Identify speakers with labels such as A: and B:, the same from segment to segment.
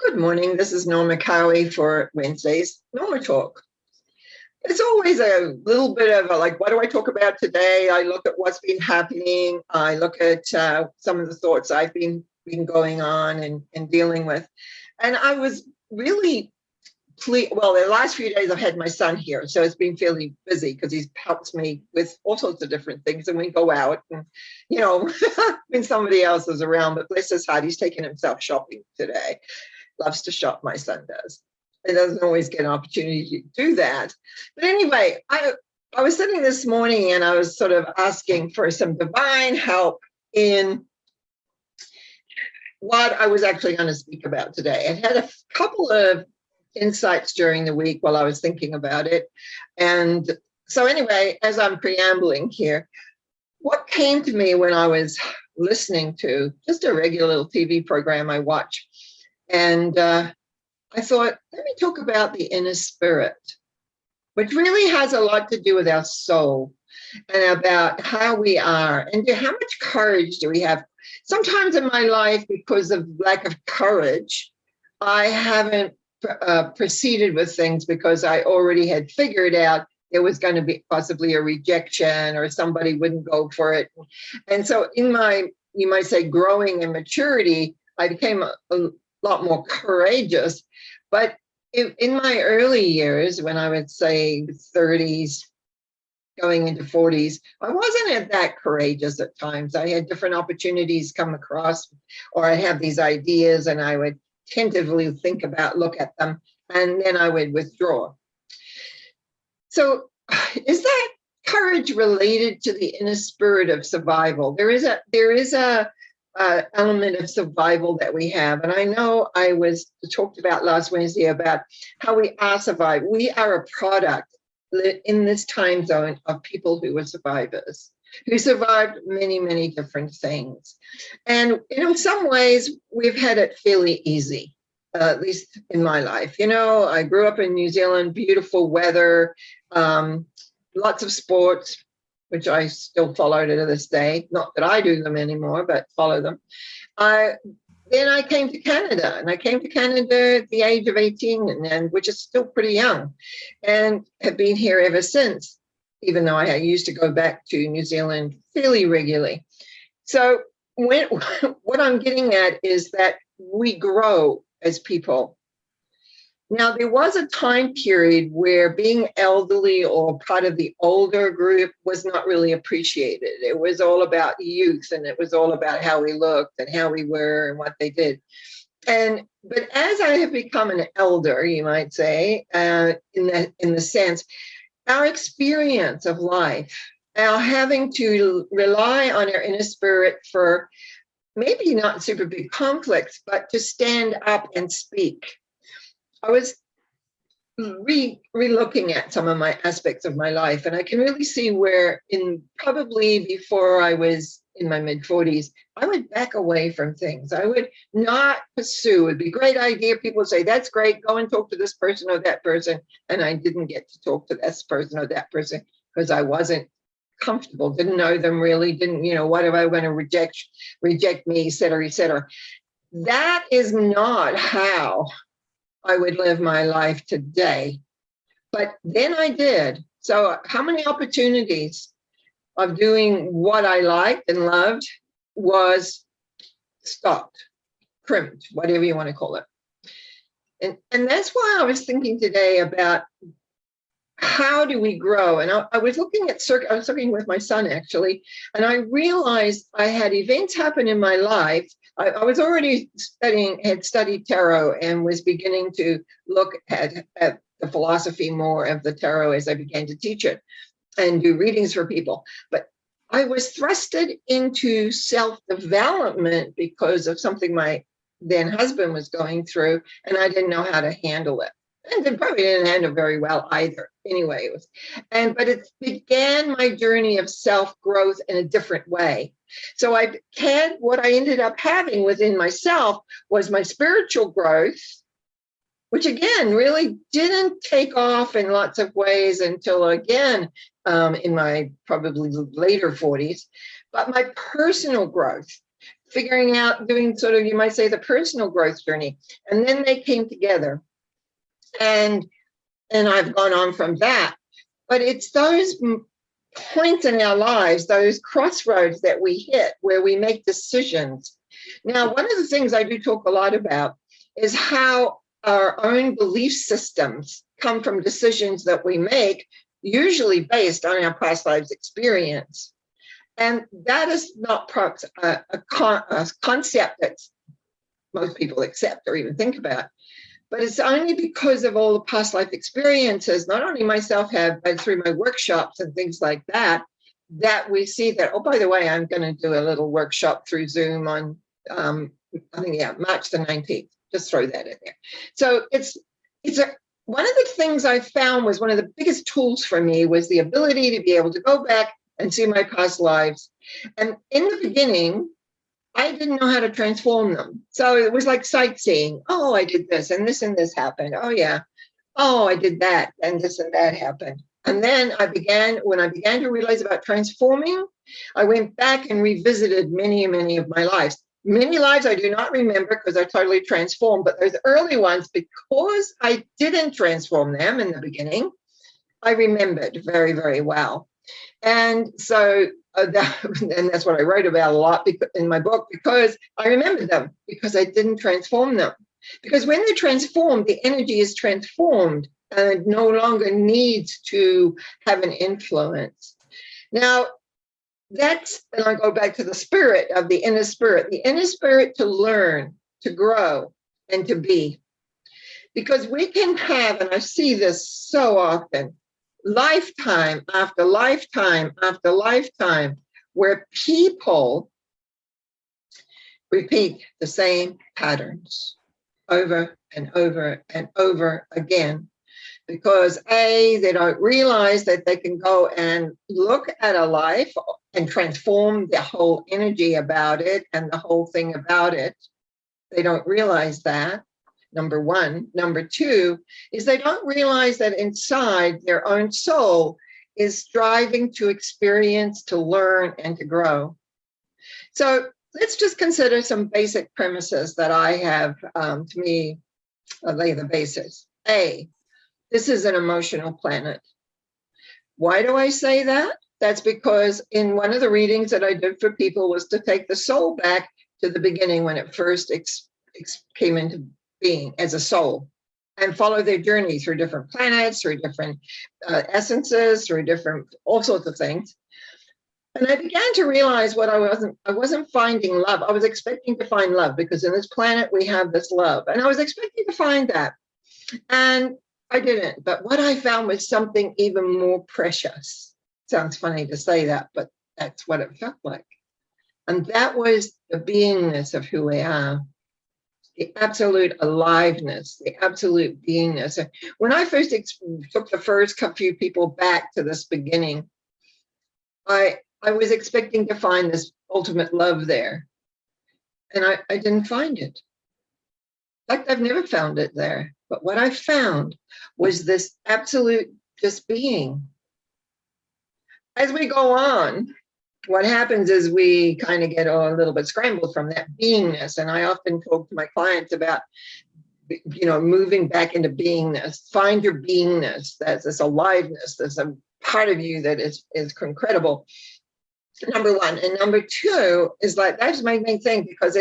A: Good morning. This is Norma Cowie for Wednesday's Norma Talk. It's always a little bit of what do I talk about today? I look at what's been happening. I look at some of the thoughts I've been going on and dealing with. And I was really pleased. Well, the last few days I've had my son here, so it's been fairly busy because he's helped me with all sorts of different things. And we go out and, when somebody else is around, but bless his heart, he's taken himself shopping today. Loves to shop, my son does. He doesn't always get an opportunity to do that. But anyway, I was sitting this morning and I was sort of asking for some divine help in what I was actually going to speak about today. I had a couple of insights during the week while I was thinking about it. And so anyway, as I'm preambling here, what came to me when I was listening to just a regular little TV program I watch, and I thought, let me talk about the inner spirit, which really has a lot to do with our soul and about how we are and how much courage do we have. Sometimes in my life, because of lack of courage, I haven't proceeded with things because I already had figured out there was going to be possibly a rejection or somebody wouldn't go for it. And so in my, you might say, growing in maturity, I became a lot more courageous. But in my early years, when I would say 30s, going into 40s, I wasn't that courageous at times. I had different opportunities come across, or I have these ideas and I would tentatively look at them, and then I would withdraw. So is that courage related to the inner spirit of survival? There is a element of survival that we have. And I know I was talked about last Wednesday about how we are survived. We are a product in this time zone of people who were survivors, who survived many, many different things. And in some ways, we've had it fairly easy, at least in my life. I grew up in New Zealand, beautiful weather, lots of sports, which I still follow to this day. Not that I do them anymore, but follow them. Then I came to Canada, and I came to Canada at the age of 18, and which is still pretty young, and have been here ever since, even though I used to go back to New Zealand fairly regularly. So what I'm getting at is that we grow as people. Now, there was a time period where being elderly or part of the older group was not really appreciated. It was all about youth, and it was all about how we looked and how we were and what they did. But as I have become an elder, you might say, in the sense, our experience of life, our having to rely on our inner spirit for maybe not super big conflicts, but to stand up and speak. I was re-looking at some of my aspects of my life, and I can really see where probably before I was in my mid-40s, I would back away from things. I would not pursue. It'd be a great idea. People would say, that's great, go and talk to this person or that person. And I didn't get to talk to this person or that person because I wasn't comfortable, didn't know them really, what am I going to reject me, et cetera, et cetera. That is not how I would live my life today. But then I did. So how many opportunities of doing what I liked and loved was stopped, crimped, whatever you want to call it. And that's why I was thinking today about how do we grow? And I was looking at I was looking with my son actually, and I realized I had events happen in my life. I was already had studied tarot and was beginning to look at the philosophy more of the tarot as I began to teach it and do readings for people. But I was thrusted into self-development because of something my then husband was going through, and I didn't know how to handle it. And it probably didn't handle very well either. Anyway, but it began my journey of self-growth in a different way. So what I ended up having within myself was my spiritual growth, which again, really didn't take off in lots of ways until again, in my probably later 40s, but my personal growth figuring out, doing sort of, you might say, the personal growth journey. And then they came together. And I've gone on from that. But it's those points in our lives, those crossroads that we hit where we make decisions. Now, one of the things I do talk a lot about is how our own belief systems come from decisions that we make, usually based on our past lives experience. And that is not a concept that most people accept or even think about. But it's only because of all the past life experiences, not only myself have, but through my workshops and things like that, that we see that, oh, by the way, I'm going to do a little workshop through Zoom on, I think, March the 19th. Just throw that in there. So one of the things I found was one of the biggest tools for me was the ability to be able to go back and see my past lives. And in the beginning, I didn't know how to transform them. So it was like sightseeing. Oh, I did this and this happened. Oh, yeah. Oh, I did that and this and that happened. And then when I began to realize about transforming, I went back and revisited many, many of my lives. Many lives I do not remember because I totally transformed, but those early ones, because I didn't transform them in the beginning, I remembered very, very well. And so and that's what I wrote about a lot in my book, because I remembered them, because I didn't transform them. Because when they're transformed, the energy is transformed and it no longer needs to have an influence. Now, and I go back to the spirit of the inner spirit to learn, to grow, and to be. Because we can have, and I see this so often, lifetime after lifetime after lifetime, where people repeat the same patterns over and over and over again. Because they don't realize that they can go and look at a life and transform the whole energy about it and the whole thing about it. They don't realize that, number one. Number two is they don't realize that inside their own soul is striving to experience, to learn, and to grow. So let's just consider some basic premises that I have, to me, lay the basis. This is an emotional planet. Why do I say that? That's because in one of the readings that I did for people was to take the soul back to the beginning when it first came into being as a soul, and follow their journey through different planets, through different essences, through all sorts of things. And I began to realize I wasn't finding love. I was expecting to find love because in this planet we have this love, and I was expecting to find that. And I didn't, but what I found was something even more precious. Sounds funny to say that, but that's what it felt like. And that was the beingness of who we are, the absolute aliveness, the absolute beingness. And when I first took the first few people back to this beginning, I was expecting to find this ultimate love there. And I didn't find it. In fact, I've never found it there. But what I found was this absolute just being. As we go on, what happens is we kind of get a little bit scrambled from that beingness. And I often talk to my clients about, moving back into beingness. Find your beingness. That's this aliveness. There's a part of you that is incredible. Number one. And number two is that's my main thing, because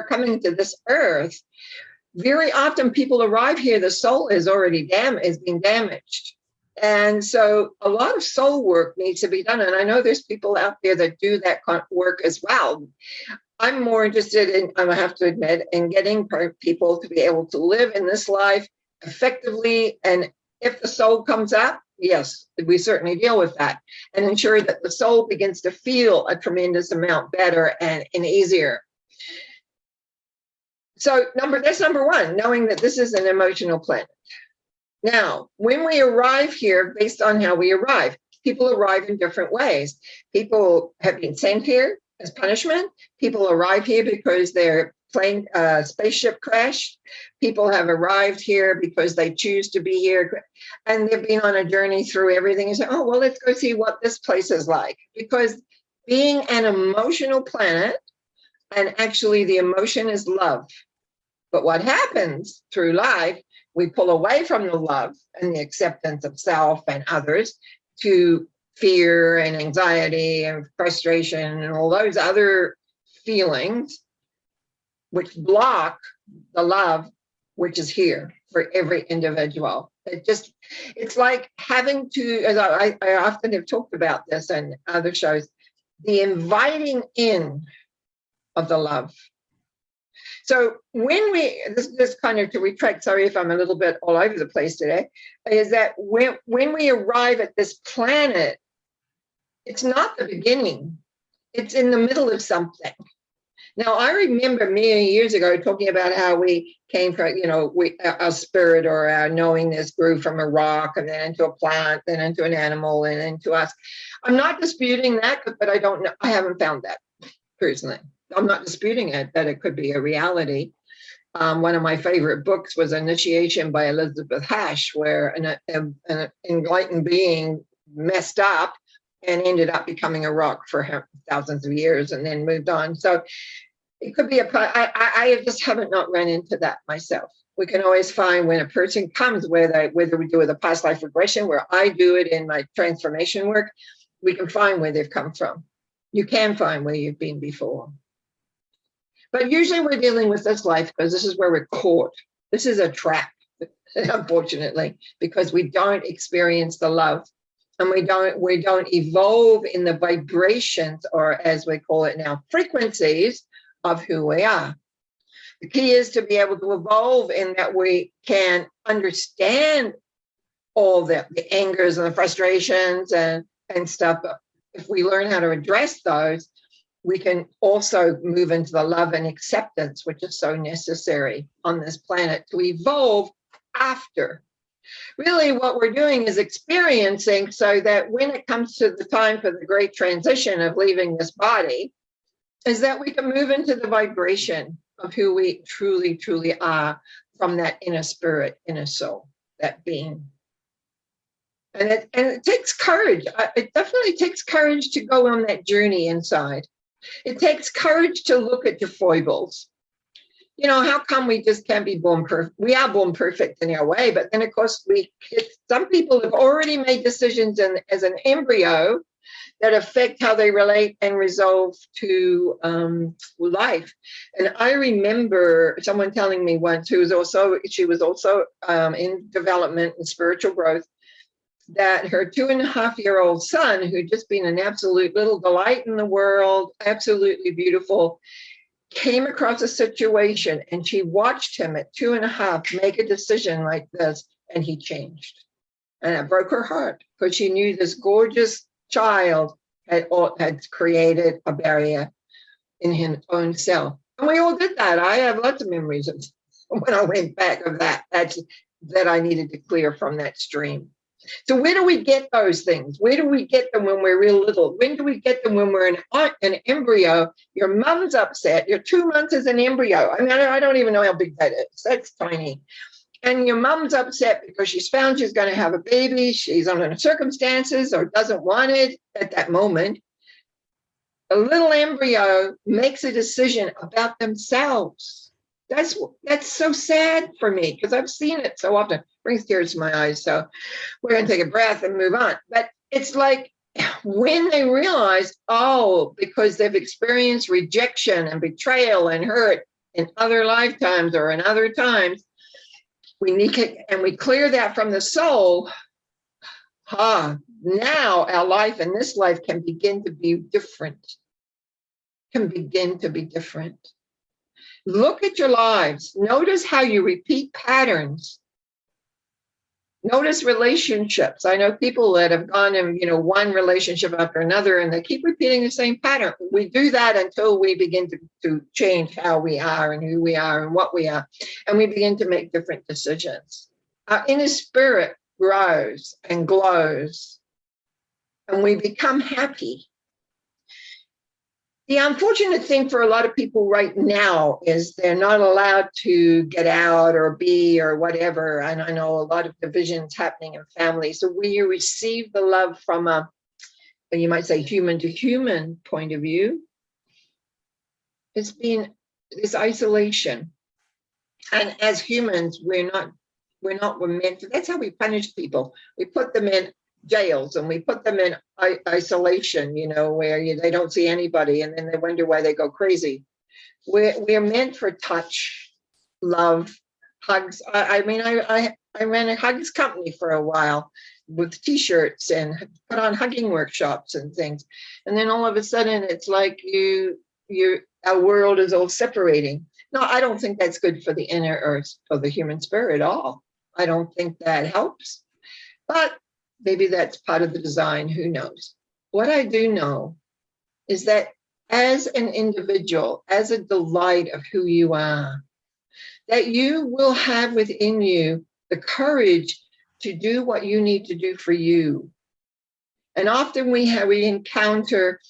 A: coming to this earth, very often people arrive here, the soul is already being damaged. And so a lot of soul work needs to be done. And I know there's people out there that do that work as well. I'm more interested in, I have to admit, in getting people to be able to live in this life effectively. And if the soul comes up, yes, we certainly deal with that and ensure that the soul begins to feel a tremendous amount better and easier. So that's number one, knowing that this is an emotional planet. Now, when we arrive here, based on how we arrive, people arrive in different ways. People have been sent here as punishment. People arrive here because their spaceship crashed. People have arrived here because they choose to be here. And they've been on a journey through everything and say, oh, well, let's go see what this place is like. Because being an emotional planet, And actually, the emotion is love. But what happens through life, we pull away from the love and the acceptance of self and others to fear and anxiety and frustration and all those other feelings, which block the love, which is here for every individual. It's like having to, as I often have talked about this and other shows, the inviting in of the love. So when this kind of to retract, sorry if I'm a little bit all over the place today, is that when we arrive at this planet, it's not the beginning. It's in the middle of something. Now, I remember many years ago talking about how we came from, our spirit or our knowingness grew from a rock and then into a plant, then into an animal and into us. I'm not disputing that, but I don't know. I haven't found that personally. I'm not disputing it, that it could be a reality. One of my favorite books was Initiation by Elizabeth Hash, where an enlightened being messed up and ended up becoming a rock for thousands of years and then moved on. So it could be I just haven't not run into that myself. We can always find when a person comes, whether we do with a past life regression, where I do it in my transformation work, we can find where they've come from. You can find where you've been before. But usually we're dealing with this life because this is where we're caught. This is a trap, unfortunately, because we don't experience the love and we don't evolve in the vibrations, or as we call it now, frequencies of who we are. The key is to be able to evolve in that we can understand all the angers and the frustrations and stuff. If we learn how to address those, we can also move into the love and acceptance, which is so necessary on this planet to evolve after. Really, what we're doing is experiencing so that when it comes to the time for the great transition of leaving this body, is that we can move into the vibration of who we truly, truly are from that inner spirit, inner soul, that being. And it takes courage. It definitely takes courage to go on that journey inside. It takes courage to look at your foibles. How come we just can't be born perfect? We are born perfect in our way, but then of course some people have already made decisions as an embryo that affect how they relate and resolve to life. And I remember someone telling me once, she was also in development and spiritual growth, that her 2.5-year-old son, who'd just been an absolute little delight in the world, absolutely beautiful, came across a situation and she watched him at 2.5 make a decision like this, and he changed. And it broke her heart because she knew this gorgeous child had created a barrier in his own self. And we all did that. I have lots of memories of when I went back of that I needed to clear from that stream. So where do we get those things? Where do we get them when we're real little? When do we get them when we're an embryo? Your mum's upset. You're 2 months as an embryo. I mean, I don't even know how big that is. That's tiny. And your mum's upset because she's found she's going to have a baby. She's under circumstances or doesn't want it at that moment. A little embryo makes a decision about themselves. That's so sad for me because I've seen it so often. Brings tears to my eyes. So we're going to take a breath and move on. But it's like when they realize, because they've experienced rejection and betrayal and hurt in other lifetimes or in other times, we clear that from the soul. Now our life and this life can begin to be different. Look at your lives. Notice how you repeat patterns. Notice relationships. I know people that have gone in, one relationship after another, and they keep repeating the same pattern. We do that until we begin to change how we are and who we are and what we are, and we begin to make different decisions. Our inner spirit grows and glows, and we become happy. The unfortunate thing for a lot of people right now is they're not allowed to get out or be or whatever. And I know a lot of divisions happening in families. So when you receive the love from you might say human to human point of view, It's been this isolation. And as humans, we're meant to, that's how we punish people. We put them in jails and we put them in isolation, where they don't see anybody, and then they wonder why they go crazy. We're meant for touch, love, hugs. I ran a hugs company for a while with t-shirts and put on hugging workshops and things. And then all of a sudden it's like our world is all separating. No, I don't think that's good for the inner earth or the human spirit at all. I don't think that helps. But maybe that's part of the design, who knows? What I do know is that as an individual, as a delight of who you are, that you will have within you the courage to do what you need to do for you. And often we encounter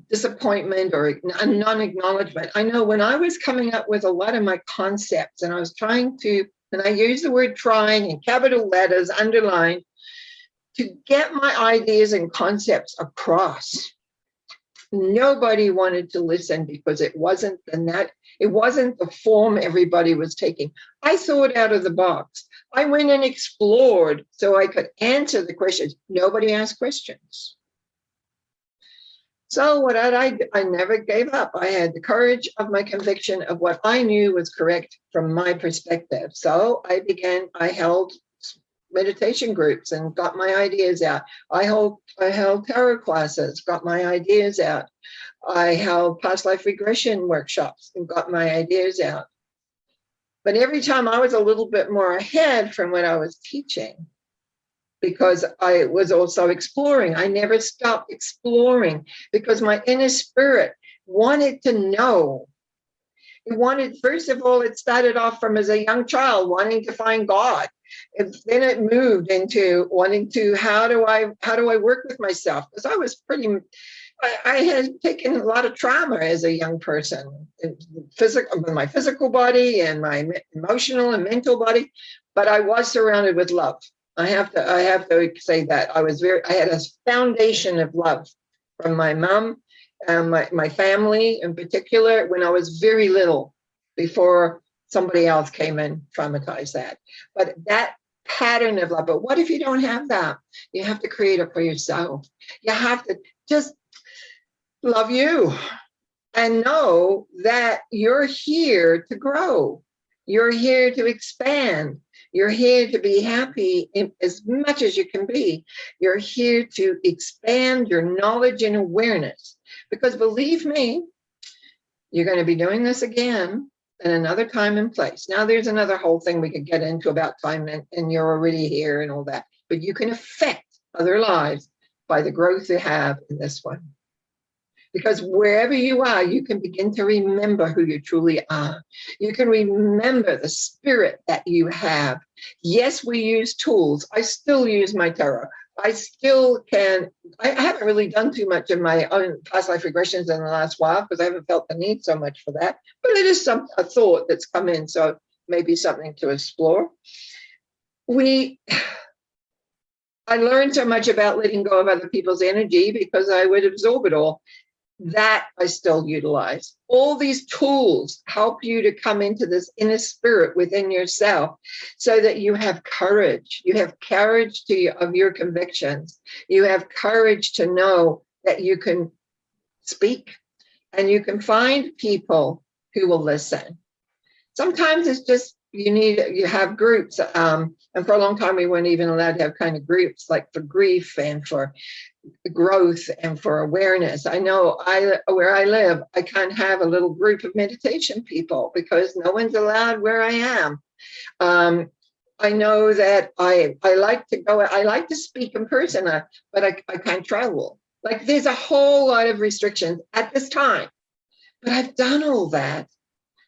A: disappointment or non-acknowledgement. I know when I was coming up with a lot of my concepts, and I was trying to, and I use the word trying in capital letters, underlined, to get my ideas and concepts across. Nobody wanted to listen because it wasn't the form everybody was taking. I thought out of the box. I went and explored so I could answer the questions. Nobody asked questions. So what I never gave up. I had the courage of my conviction of what I knew was correct from my perspective. So I held meditation groups and got my ideas out. I held tarot classes, got my ideas out. I held past life regression workshops and got my ideas out. But every time I was a little bit more ahead from what I was teaching, because I was also exploring. I never stopped exploring because my inner spirit wanted to know. First of all, it started off from as a young child wanting to find God. And then it moved into wanting to, how do I work with myself? Because I had taken a lot of trauma as a young person, my physical body and my emotional and mental body, but I was surrounded with love. I have to say that I had a foundation of love from my mom and my family in particular when I was very little, before somebody else came and traumatized that. But that pattern of love, but what if you don't have that? You have to create it for yourself. You have to just love you and know that you're here to grow. You're here to expand. You're here to be happy as much as you can be. You're here to expand your knowledge and awareness. Because believe me, you're going to be doing this again in another time and place. Now, there's another whole thing we could get into about time, and you're already here and all that. But you can affect other lives by the growth you have in this one. Because wherever you are, you can begin to remember who you truly are. You can remember the spirit that you have. Yes, we use tools. I still use my tarot. I haven't really done too much in my own past life regressions in the last while because I haven't felt the need so much for that. But it is a thought that's come in, so maybe something to explore. I learned so much about letting go of other people's energy because I would absorb it all. That I still utilize. All these tools help you to come into this inner spirit within yourself so that you have courage. You have courage of your convictions. You have courage to know that you can speak and you can find people who will listen. Sometimes it's just you have groups. And for a long time, we weren't even allowed to have kind of groups like for grief and for growth and for awareness. I know where I live, I can't have a little group of meditation people because no one's allowed where I am. I know that I like to go, I like to speak in person, but I can't travel. Like there's a whole lot of restrictions at this time, but I've done all that.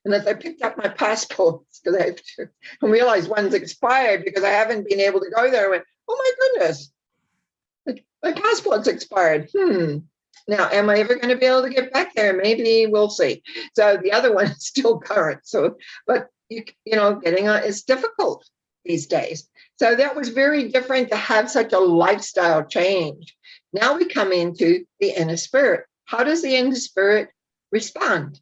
A: And as I picked up my passports, because I have to realized one's expired because I haven't been able to go there, I went, oh my goodness, my passport's expired. Now, am I ever going to be able to get back there? Maybe, we'll see. So the other one is still current. So, but getting on is difficult these days. So that was very different to have such a lifestyle change. Now we come into the inner spirit. How does the inner spirit respond?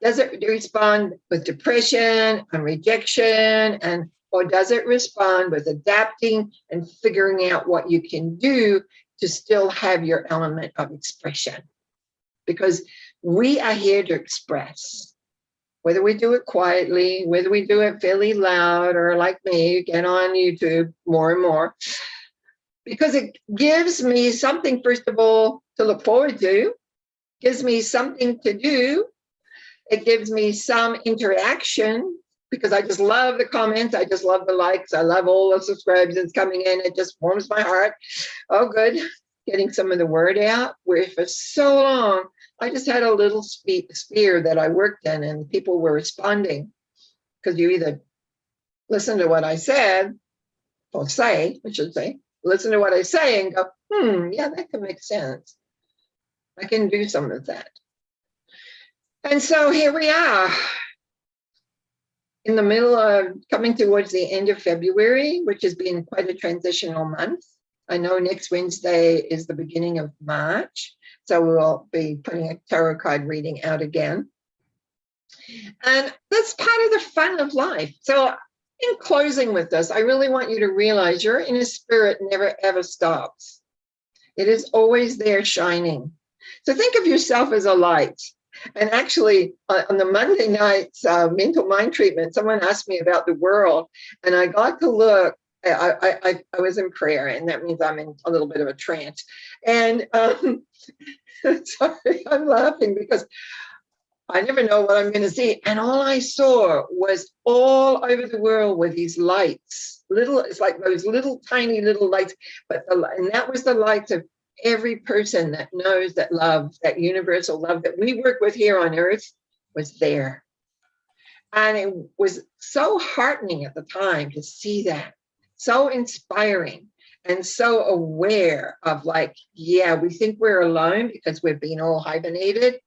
A: Does it respond with depression and rejection, or does it respond with adapting and figuring out what you can do to still have your element of expression? Because we are here to express, whether we do it quietly, whether we do it fairly loud, or like me, get on YouTube more and more, because it gives me something, first of all, to look forward to, gives me something to do. It gives me some interaction, because I just love the comments. I just love the likes. I love all the subscriptions coming in. It just warms my heart. Oh, good. Getting some of the word out, where for so long, I just had a little sphere that I worked in, and people were responding, because you either listen to what I said, or say, I should say, listen to what I say and go, yeah, that could make sense. I can do some of that. And so here we are in the middle of coming towards the end of February, which has been quite a transitional month. I know next Wednesday is the beginning of March, so we'll be putting a tarot card reading out again. And that's part of the fun of life. So in closing with this, I really want you to realize your inner spirit never, ever stops. It is always there shining. So think of yourself as a light. And actually, on the Monday night's mental mind treatment, someone asked me about the world, and I got to look. I was in prayer, and that means I'm in a little bit of a trance. And sorry, I'm laughing because I never know what I'm going to see. And all I saw was all over the world were these lights. It's like those little tiny little lights, and that was the lights of every person that knows that love, that universal love that we work with here on earth, was there. And it was so heartening at the time to see that, so inspiring, and so aware of, like, yeah, we think we're alone because we've been all hibernated,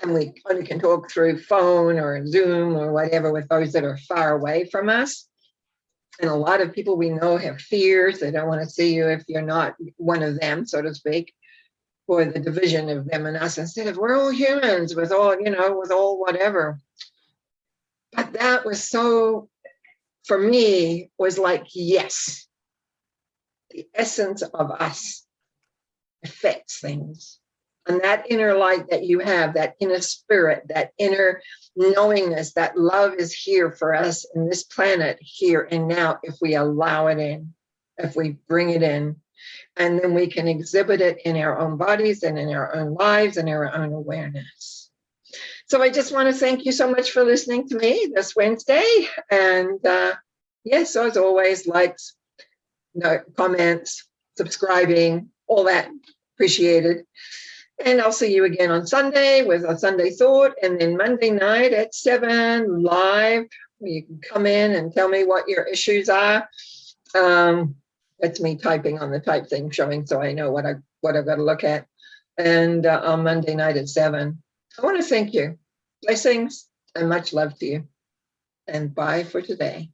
A: and we only can talk through phone or Zoom or whatever with those that are far away from us. And a lot of people we know have fears. They don't want to see you if you're not one of them, so to speak, or the division of them and us, instead of we're all humans with all, with all whatever. But that was so, for me, was like, yes, the essence of us affects things. And that inner light that you have, that inner spirit, that inner knowingness, that love is here for us in this planet, here and now, if we allow it in, if we bring it in. And then we can exhibit it in our own bodies and in our own lives and our own awareness. So I just want to thank you so much for listening to me this Wednesday. And yes, as always, likes, comments, subscribing, all that, appreciated. And I'll see you again on Sunday with a Sunday Thought, and then Monday night at 7 live, where you can come in and tell me what your issues are. That's me typing on the type thing, showing so I know what I've got to look at. And on Monday night at 7. I want to thank you. Blessings and much love to you. And bye for today.